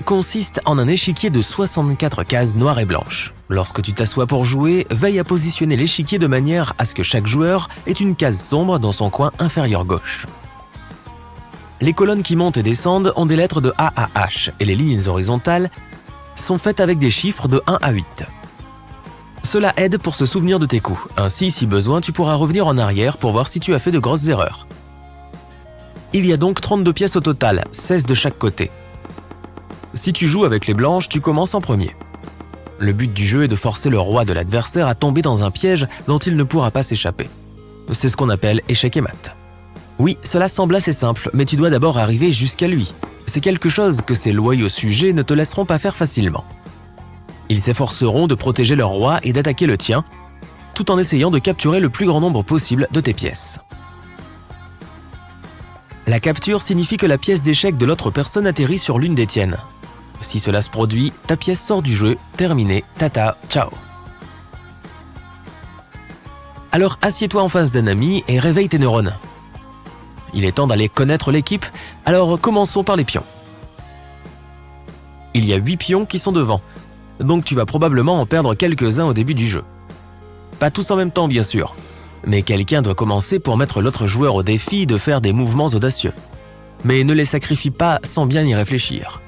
consiste en un échiquier de 64 cases noires et blanches. Lorsque tu t'assois pour jouer, veille à positionner l'échiquier de manière à ce que chaque joueur ait une case sombre dans son coin inférieur gauche. Les colonnes qui montent et descendent ont des lettres de A à H et les lignes horizontales sont faites avec des chiffres de 1 à 8. Cela aide pour se souvenir de tes coups. Ainsi, si besoin, tu pourras revenir en arrière pour voir si tu as fait de grosses erreurs. Il y a donc 32 pièces au total, 16 de chaque côté. Si tu joues avec les blanches, tu commences en premier. Le but du jeu est de forcer le roi de l'adversaire à tomber dans un piège dont il ne pourra pas s'échapper. C'est ce qu'on appelle échec et mat. Oui, cela semble assez simple, mais tu dois d'abord arriver jusqu'à lui. C'est quelque chose que ces loyaux sujets ne te laisseront pas faire facilement. Ils s'efforceront de protéger leur roi et d'attaquer le tien, tout en essayant de capturer le plus grand nombre possible de tes pièces. La capture signifie que la pièce d'échec de l'autre personne atterrit sur l'une des tiennes. Si cela se produit, ta pièce sort du jeu, terminé, tata, ciao. Alors assieds-toi en face d'un ami et réveille tes neurones. Il est temps d'aller connaître l'équipe, alors commençons par les pions. Il y a 8 pions qui sont devant, donc tu vas probablement en perdre quelques-uns au début du jeu. Pas tous en même temps bien sûr, mais quelqu'un doit commencer pour mettre l'autre joueur au défi de faire des mouvements audacieux. Mais ne les sacrifie pas sans bien y réfléchir.